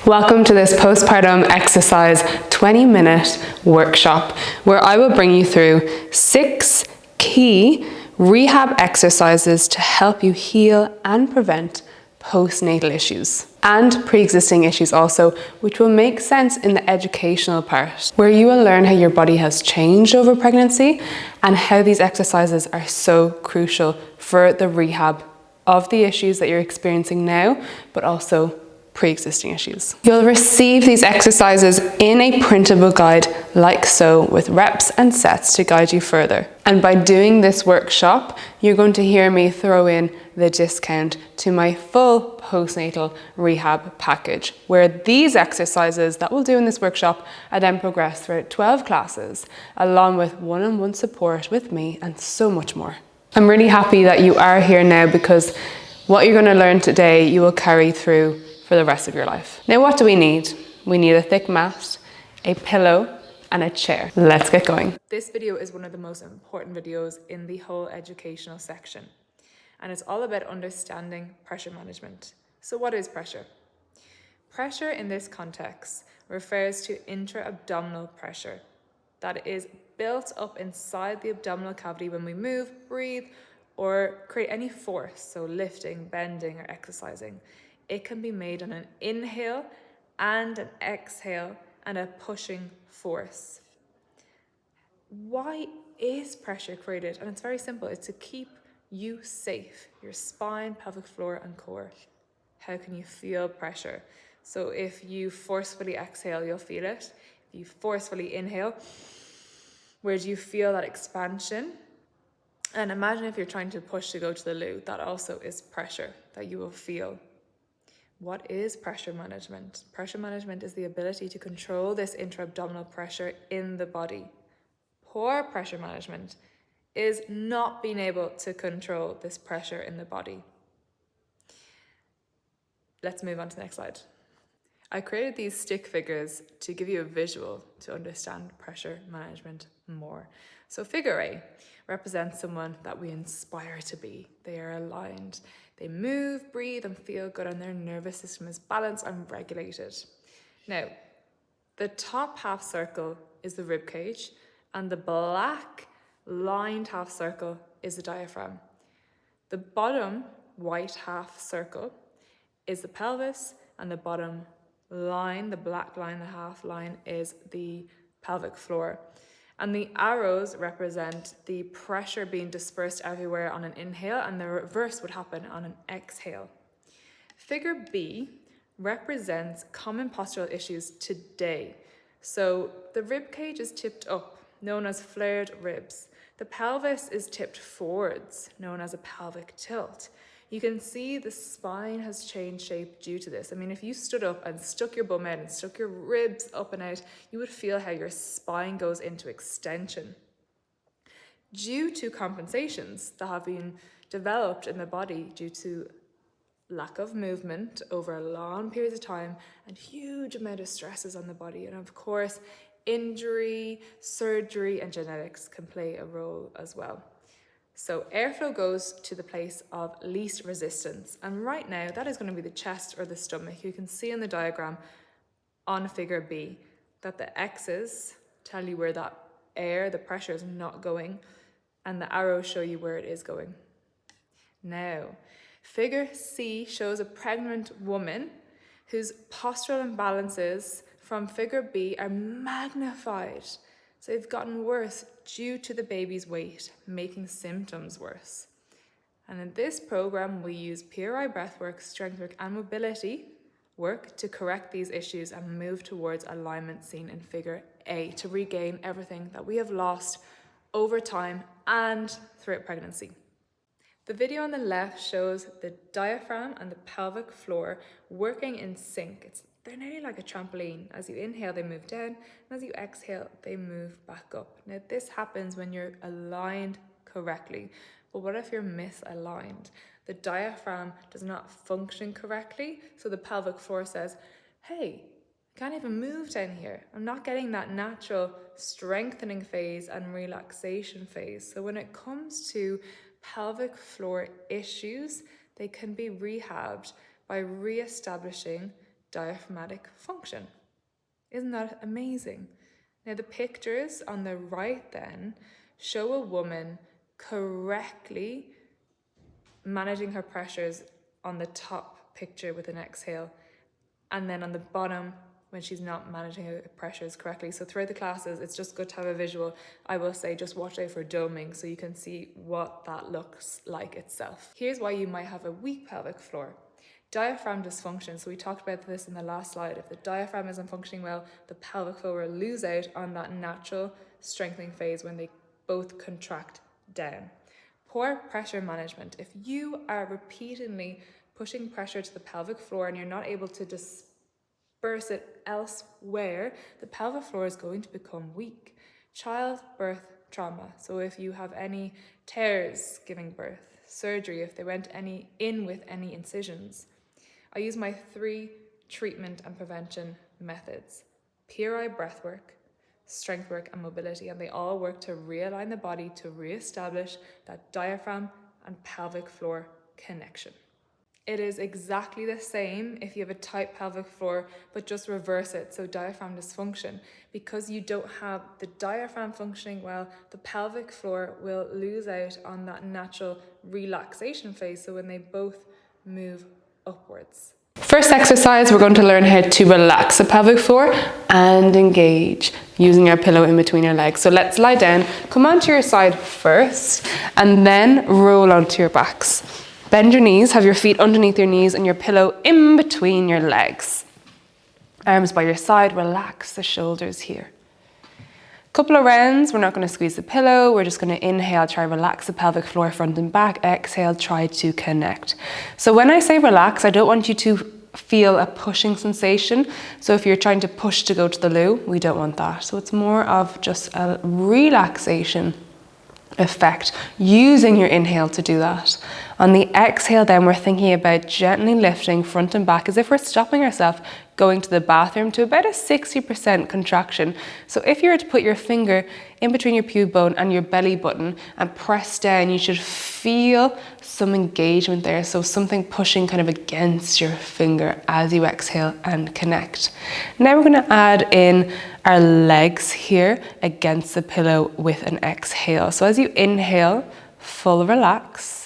Welcome to this postpartum exercise 20-minute workshop where I will bring you through 6 key rehab exercises to help you heal and prevent postnatal issues and pre-existing issues also, which will make sense in the educational part, where you will learn how your body has changed over pregnancy and how these exercises are so crucial for the rehab of the issues that you're experiencing now, but also pre-existing issues. You'll receive these exercises in a printable guide like so, with reps and sets to guide you further. And by doing this workshop, you're going to hear me throw in the discount to my full postnatal rehab package, where these exercises that we'll do in this workshop are then progressed throughout 12 classes, along with one-on-one support with me and so much more. I'm really happy that you are here now, because what you're going to learn today you will carry through for the rest of your life. Now, what do we need? We need a thick mat, a pillow, and a chair. Let's get going. This video is one of the most important videos in the whole educational section, and it's all about understanding pressure management. So what is pressure? Pressure in this context refers to intra-abdominal pressure that is built up inside the abdominal cavity when we move, breathe, or create any force, so lifting, bending, or exercising. It can be made on an inhale and an exhale and a pushing force. Why is pressure created? And it's very simple. It's to keep you safe, your spine, pelvic floor, and core. How can you feel pressure? So if you forcefully exhale, you'll feel it. If you forcefully inhale, where do you feel that expansion? And imagine if you're trying to push to go to the loo, that also is pressure that you will feel. What is pressure management? Pressure management is the ability to control this intra-abdominal pressure in the body. Poor pressure management is not being able to control this pressure in the body. Let's move on to the next slide. I created these stick figures to give you a visual to understand pressure management more. So figure A represents someone that we inspire to be. They are aligned. They move, breathe, and feel good, and their nervous system is balanced and regulated. Now, the top half circle is the rib cage, and the black lined half circle is the diaphragm. The bottom white half circle is the pelvis, and the bottom line, the black line, the half line, is the pelvic floor. And the arrows represent the pressure being dispersed everywhere on an inhale, and the reverse would happen on an exhale. Figure B represents common postural issues today. So the rib cage is tipped up, known as flared ribs. The pelvis is tipped forwards, known as a pelvic tilt. You can see the spine has changed shape due to this. I mean, if you stood up and stuck your bum out and stuck your ribs up and out, you would feel how your spine goes into extension. Due to compensations that have been developed in the body due to lack of movement over long periods of time and huge amount of stresses on the body, and of course, injury, surgery, and genetics can play a role as well. So airflow goes to the place of least resistance. And right now, that is going to be the chest or the stomach. You can see in the diagram on figure B that the X's tell you where that air, the pressure, is not going, and the arrows show you where it is going. Now, figure C shows a pregnant woman whose postural imbalances from figure B are magnified. So they've gotten worse due to the baby's weight, making symptoms worse. And in this program, we use PRI breathwork, strength work, and mobility work to correct these issues and move towards alignment seen in figure A to regain everything that we have lost over time and throughout pregnancy. The video on the left shows the diaphragm and the pelvic floor working in sync. They're nearly like a trampoline. As you inhale, they move down, and as you exhale, they move back up. Now, this happens when you're aligned correctly. But what if you're misaligned? The diaphragm does not function correctly, so the pelvic floor says, hey, I can't even move down here. I'm not getting that natural strengthening phase and relaxation phase. So when it comes to pelvic floor issues, they can be rehabbed by re-establishing diaphragmatic function. Isn't that amazing? Now the pictures on the right then show a woman correctly managing her pressures on the top picture with an exhale, and then on the bottom when she's not managing her pressures correctly. So throughout the classes, it's just good to have a visual. I will say just watch out for doming so you can see what that looks like itself. Here's why you might have a weak pelvic floor. Diaphragm dysfunction. So we talked about this in the last slide. If the diaphragm isn't functioning well, the pelvic floor will lose out on that natural strengthening phase when they both contract down. Poor pressure management. If you are repeatedly pushing pressure to the pelvic floor and you're not able to disperse it elsewhere, the pelvic floor is going to become weak. Childbirth trauma. So if you have any tears giving birth, surgery, if they went in with any incisions. I use my 3 treatment and prevention methods: PRI breathwork, strength work, and mobility, and they all work to realign the body to reestablish that diaphragm and pelvic floor connection. It is exactly the same if you have a tight pelvic floor, but just reverse it, so diaphragm dysfunction. Because you don't have the diaphragm functioning well, the pelvic floor will lose out on that natural relaxation phase, so when they both move upwards. First exercise, we're going to learn how to relax the pelvic floor and engage using our pillow in between your legs. So let's lie down, come onto your side first, and then roll onto your backs. Bend your knees, have your feet underneath your knees and your pillow in between your legs. Arms by your side, relax the shoulders here. Couple of rounds, we're not going to squeeze the pillow, we're just going to inhale, try relax the pelvic floor front and back, exhale, try to connect. So when I say relax, I don't want you to feel a pushing sensation. So if you're trying to push to go to the loo, we don't want that. So it's more of just a relaxation effect, using your inhale to do that. On the exhale then, we're thinking about gently lifting front and back as if we're stopping ourselves going to the bathroom to about a 60% contraction. So if you were to put your finger in between your pube bone and your belly button and press down, you should feel some engagement there. So something pushing kind of against your finger as you exhale and connect. Now we're going to add in our legs here against the pillow with an exhale. So as you inhale, full relax.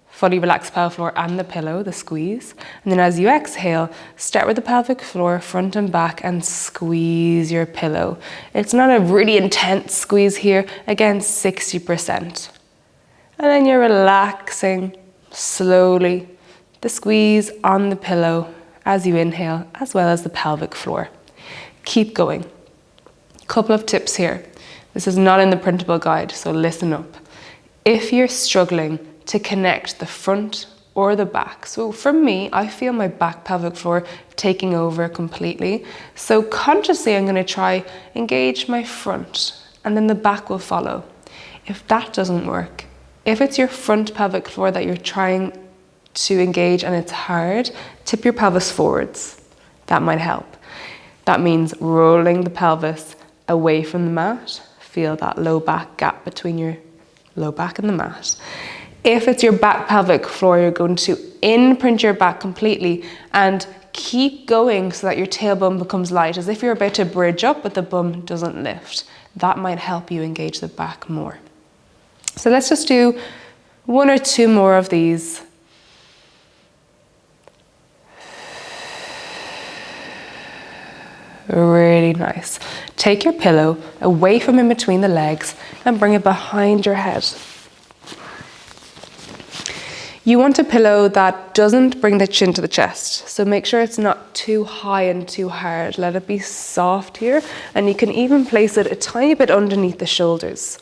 Fully relax the pelvic floor and the pillow, the squeeze. And then as you exhale, start with the pelvic floor, front and back, and squeeze your pillow. It's not a really intense squeeze here, again, 60%. And then you're relaxing slowly the squeeze on the pillow as you inhale, as well as the pelvic floor. Keep going. Couple of tips here. This is not in the printable guide, so listen up. If you're struggling to connect the front or the back. So for me, I feel my back pelvic floor taking over completely. So consciously, I'm going to try engage my front and then the back will follow. If that doesn't work, if it's your front pelvic floor that you're trying to engage and it's hard, tip your pelvis forwards. That might help. That means rolling the pelvis away from the mat. Feel that low back gap between your low back and the mat. If it's your back pelvic floor, you're going to imprint your back completely and keep going so that your tailbone becomes light, as if you're about to bridge up but the bum doesn't lift. That might help you engage the back more. So let's just do 1 or 2 more of these. Really nice. Take your pillow away from in between the legs and bring it behind your head. You want a pillow that doesn't bring the chin to the chest. So make sure it's not too high and too hard. Let it be soft here. And you can even place it a tiny bit underneath the shoulders.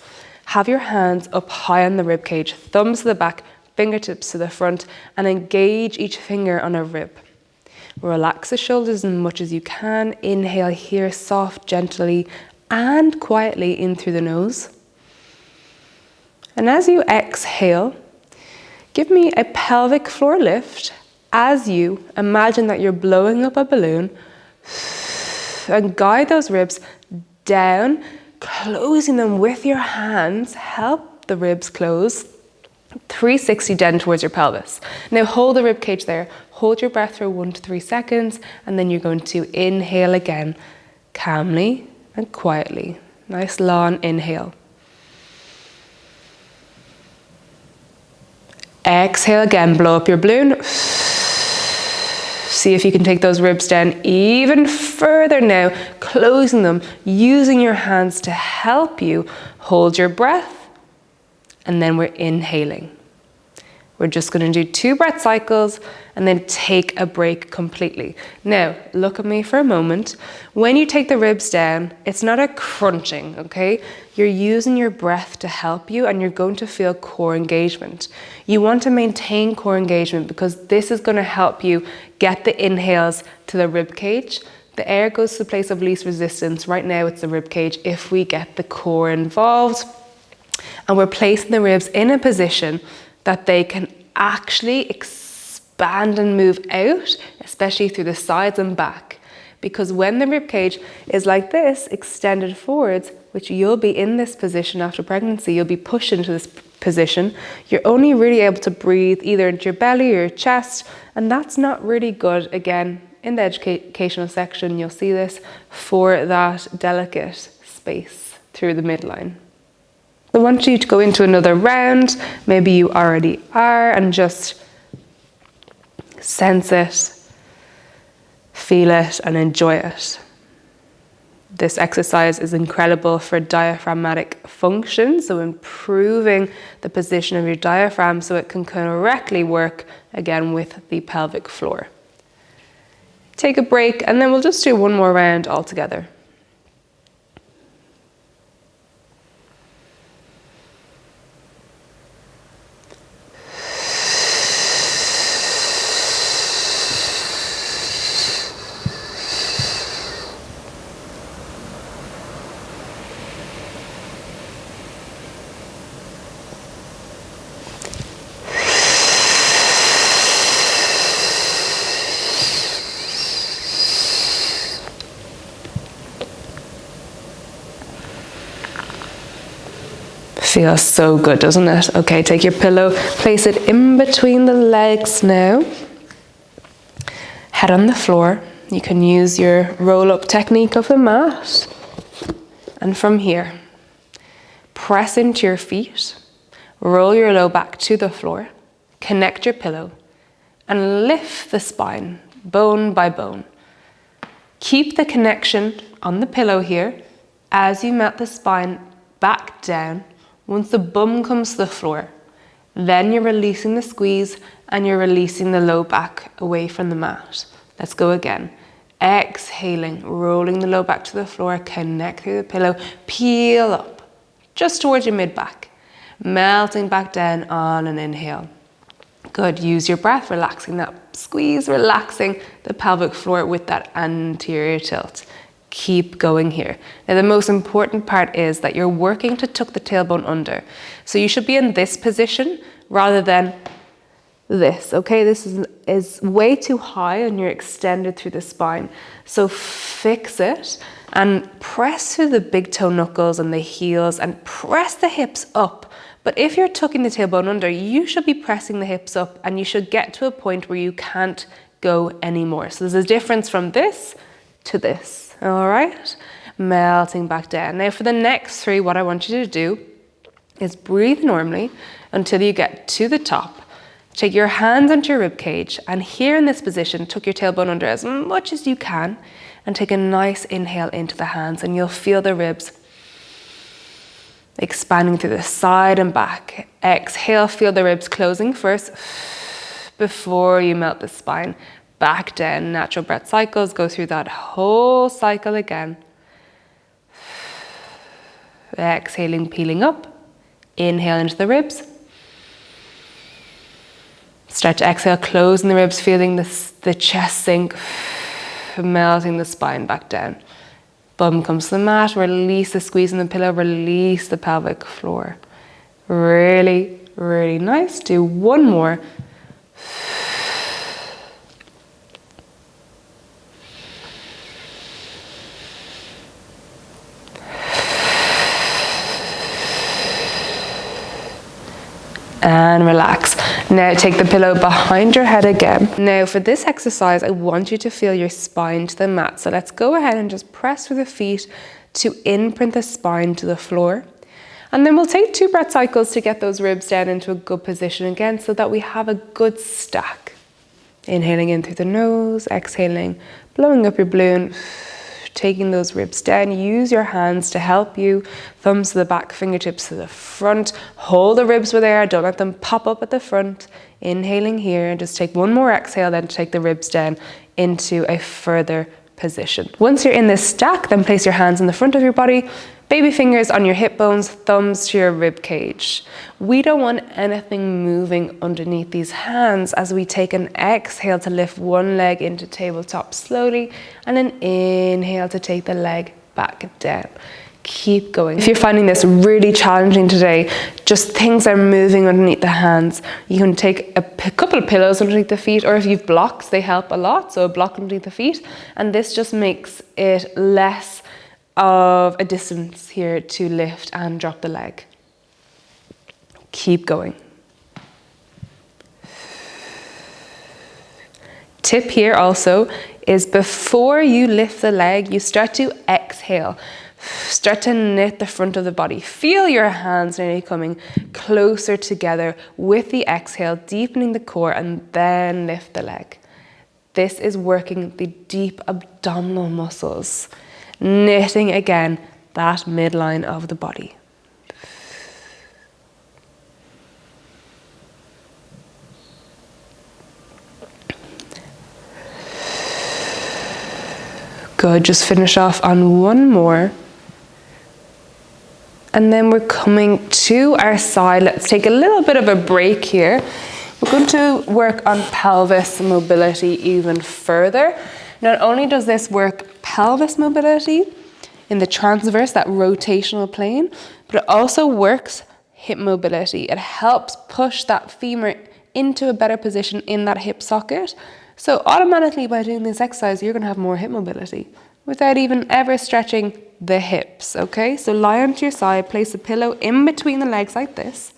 Have your hands up high on the rib cage, thumbs to the back, fingertips to the front, and engage each finger on a rib. Relax the shoulders as much as you can. Inhale here, soft, gently, and quietly in through the nose. And as you exhale, give me a pelvic floor lift as you imagine that you're blowing up a balloon and guide those ribs down, closing them with your hands. Help the ribs close 360 down towards your pelvis. Now hold the rib cage there. Hold your breath for 1 to 3 seconds, and then you're going to inhale again, calmly and quietly. Nice long inhale. Exhale again, blow up your balloon. See if you can take those ribs down even further now, closing them, using your hands to help you. Hold your breath, and then we're inhaling. We're just going to do 2 breath cycles and then take a break completely. Now, look at me for a moment. When you take the ribs down, it's not a crunching, okay? You're using your breath to help you, and you're going to feel core engagement. You want to maintain core engagement because this is going to help you get the inhales to the rib cage. The air goes to the place of least resistance. Right now it's the rib cage if we get the core involved. And we're placing the ribs in a position that they can actually expand and move out, especially through the sides and back. Because when the rib cage is like this, extended forwards, which you'll be in this position after pregnancy, you'll be pushed into this position, you're only really able to breathe either into your belly or your chest, and that's not really good. Again, in the educational section, you'll see this, for that delicate space through the midline. I want you to go into another round, maybe you already are, and just sense it, feel it, and enjoy it. This exercise is incredible for diaphragmatic function, so improving the position of your diaphragm so it can correctly work again with the pelvic floor. Take a break, and then we'll just do one more round all together. Feels so good, doesn't it? Okay, take your pillow, place it in between the legs now. Head on the floor. You can use your roll-up technique of the mat. And from here, press into your feet, roll your low back to the floor, connect your pillow, and lift the spine, bone by bone. Keep the connection on the pillow here as you melt the spine back down. Once the bum comes to the floor, then you're releasing the squeeze and you're releasing the low back away from the mat. Let's go again. Exhaling, rolling the low back to the floor, connect through the pillow, peel up, just towards your mid-back. Melting back down on an inhale. Good, use your breath, relaxing that squeeze, relaxing the pelvic floor with that anterior tilt. Keep going here. Now the most important part is that you're working to tuck the tailbone under. So you should be in this position rather than this, okay? This is way too high and you're extended through the spine. So fix it and press through the big toe knuckles and the heels and press the hips up. But if you're tucking the tailbone under, you should be pressing the hips up and you should get to a point where you can't go anymore. So there's a difference from this to this. All right, melting back down. Now for the next 3, what I want you to do is breathe normally until you get to the top. Take your hands onto your rib cage, and here in this position, tuck your tailbone under as much as you can and take a nice inhale into the hands, and you'll feel the ribs expanding through the side and back. Exhale, feel the ribs closing first before you melt the spine. Back down, natural breath cycles, go through that whole cycle again. Exhaling, peeling up. Inhale into the ribs. Start to exhale, closing the ribs, feeling the chest sink, melting the spine back down. Bum comes to the mat, release the squeeze in the pillow, release the pelvic floor. Really, really nice. Do one more. And relax. Now take the pillow behind your head again. Now for this exercise, I want you to feel your spine to the mat. So let's go ahead and just press with the feet to imprint the spine to the floor. And then we'll take 2 breath cycles to get those ribs down into a good position again so that we have a good stack. Inhaling in through the nose, exhaling, blowing up your balloon, taking those ribs down. Use your hands to help you. Thumbs to the back, fingertips to the front. Hold the ribs where they are. Don't let them pop up at the front. Inhaling here. Just take one more exhale, then take the ribs down into a further position. Once you're in this stack, then place your hands in the front of your body. Baby fingers on your hip bones, thumbs to your rib cage. We don't want anything moving underneath these hands as we take an exhale to lift one leg into tabletop slowly and an inhale to take the leg back down. Keep going. If you're finding this really challenging today, just things are moving underneath the hands, you can take a couple of pillows underneath the feet, or if you've blocks, they help a lot. So a block underneath the feet, and this just makes it less of a distance here to lift and drop the leg. Keep going. Tip here also is before you lift the leg, you start to exhale. Start to knit the front of the body. Feel your hands nearly coming closer together with the exhale, deepening the core, and then lift the leg. This is working the deep abdominal muscles. Knitting again that midline of the body. Good, just finish off on one more. And then we're coming to our side. Let's take a little bit of a break here. We're going to work on pelvis mobility even further. Not only does this work pelvis mobility in the transverse, that rotational plane, but it also works hip mobility. It helps push that femur into a better position in that hip socket. So automatically by doing this exercise, you're going to have more hip mobility without even ever stretching the hips, okay? So lie onto your side, place a pillow in between the legs like this.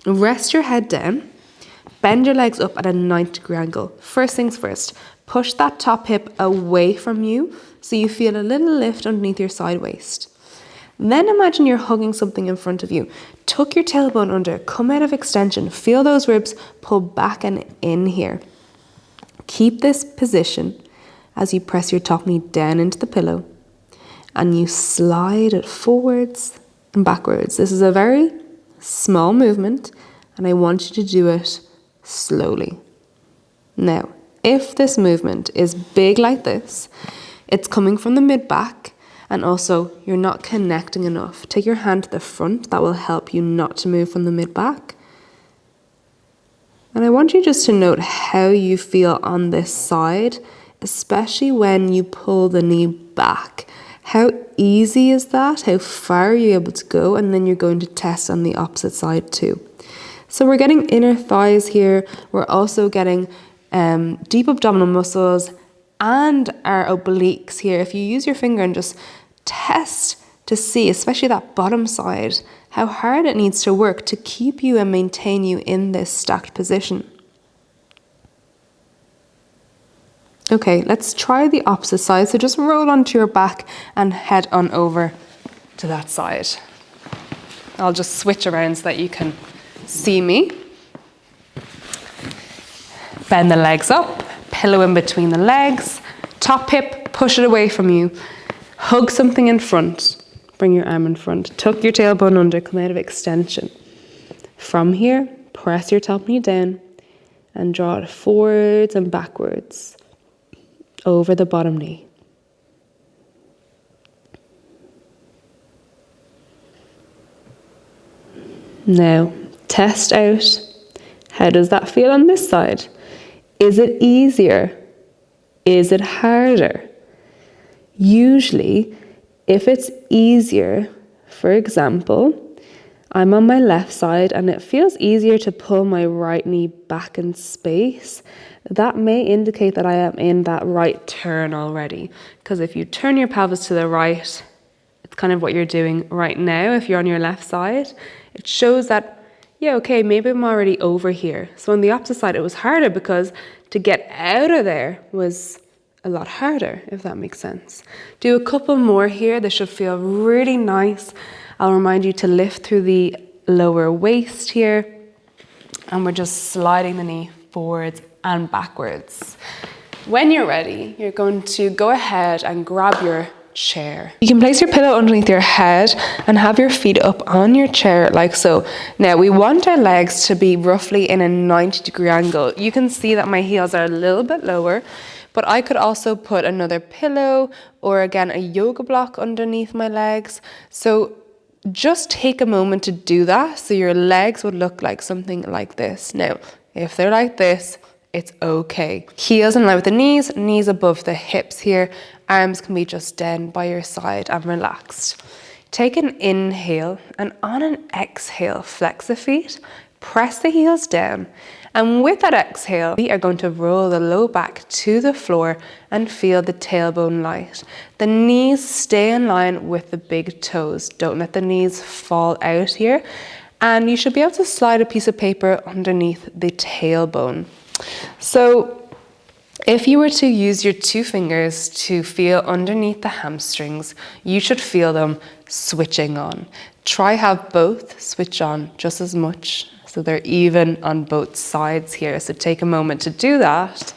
Rest your head down. Bend your legs up at a 90-degree angle. First things first, push that top hip away from you so you feel a little lift underneath your side waist. Then imagine you're hugging something in front of you. Tuck your tailbone under, come out of extension, feel those ribs pull back and in here. Keep this position as you press your top knee down into the pillow and you slide it forwards and backwards. This is a very small movement and I want you to do it slowly. Now, if this movement is big like this, it's coming from the mid-back and also you're not connecting enough. Take your hand to the front, that will help you not to move from the mid-back. And I want you just to note how you feel on this side, especially when you pull the knee back. How easy is that? How far are you able to go? And then you're going to test on the opposite side too. So we're getting inner thighs here. We're also getting deep abdominal muscles and our obliques here. If you use your finger and just test to see, especially that bottom side, how hard it needs to work to keep you and maintain you in this stacked position. Okay, let's try the opposite side. So just roll onto your back and head on over to that side. I'll just switch around so that you can see me. Bend the legs up, pillow in between the legs, top hip, push it away from you. Hug something in front, bring your arm in front, tuck your tailbone under, come out of extension. From here, press your top knee down and draw it forwards and backwards over the bottom knee. Now, test out. How does that feel on this side? Is it easier? Is it harder? Usually, if it's easier, for example, I'm on my left side and it feels easier to pull my right knee back in space, that may indicate that I am in that right turn already. Because if you turn your pelvis to the right, it's kind of what you're doing right now. If you're on your left side, it shows that yeah, okay, maybe I'm already over here. So on the opposite side, it was harder because to get out of there was a lot harder, if that makes sense. Do a couple more here. This should feel really nice. I'll remind you to lift through the lower waist here. And we're just sliding the knee forwards and backwards. When you're ready, you're going to go ahead and grab your chair. You can place your pillow underneath your head and have your feet up on your chair like so. Now we want our legs to be roughly in a 90-degree angle. You can see that my heels are a little bit lower, but I could also put another pillow or again a yoga block underneath my legs. So just take a moment to do that so your legs would look like something like this. Now, if they're like this, it's okay. Heels in line with the knees, knees above the hips here. Arms can be just down by your side and relaxed. Take an inhale and on an exhale, flex the feet, press the heels down. And with that exhale, we are going to roll the low back to the floor and feel the tailbone light. The knees stay in line with the big toes. Don't let the knees fall out here. And you should be able to slide a piece of paper underneath the tailbone. So if you were to use your 2 fingers to feel underneath the hamstrings, you should feel them switching on. Try have both switch on just as much so they're even on both sides here. So take a moment to do that.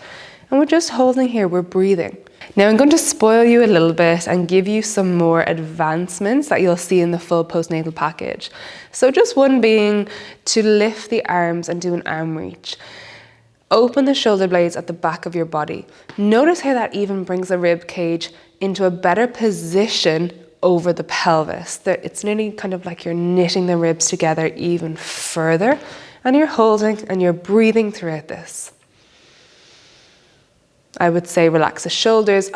And we're just holding here, we're breathing. Now I'm going to spoil you a little bit and give you some more advancements that you'll see in the full postnatal package. So just one being to lift the arms and do an arm reach. Open the shoulder blades at the back of your body. Notice how that even brings the rib cage into a better position over the pelvis. It's nearly kind of like you're knitting the ribs together even further, and you're holding and you're breathing throughout this. I would say relax the shoulders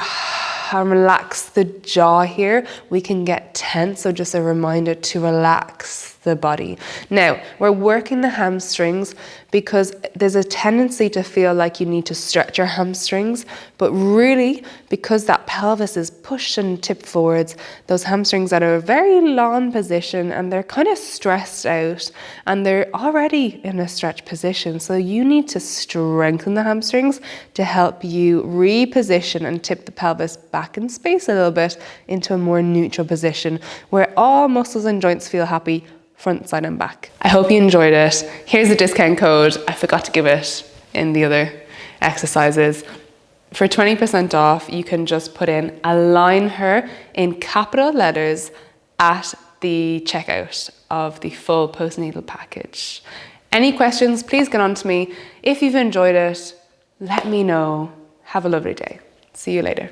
and relax the jaw here. We can get tense, so just a reminder to relax the body. Now, we're working the hamstrings because there's a tendency to feel like you need to stretch your hamstrings, but really, because that pelvis is pushed and tipped forwards, those hamstrings are at a very long position and they're kind of stressed out and they're already in a stretch position. So you need to strengthen the hamstrings to help you reposition and tip the pelvis back in space a little bit into a more neutral position where all muscles and joints feel happy, front, side and back. I hope you enjoyed it. Here's the discount code. I forgot to give it in the other exercises. For 20% off, you can just put in align her in capital letters at the checkout of the full postnatal package. Any questions, please get on to me. If you've enjoyed it, let me know. Have a lovely day. See you later.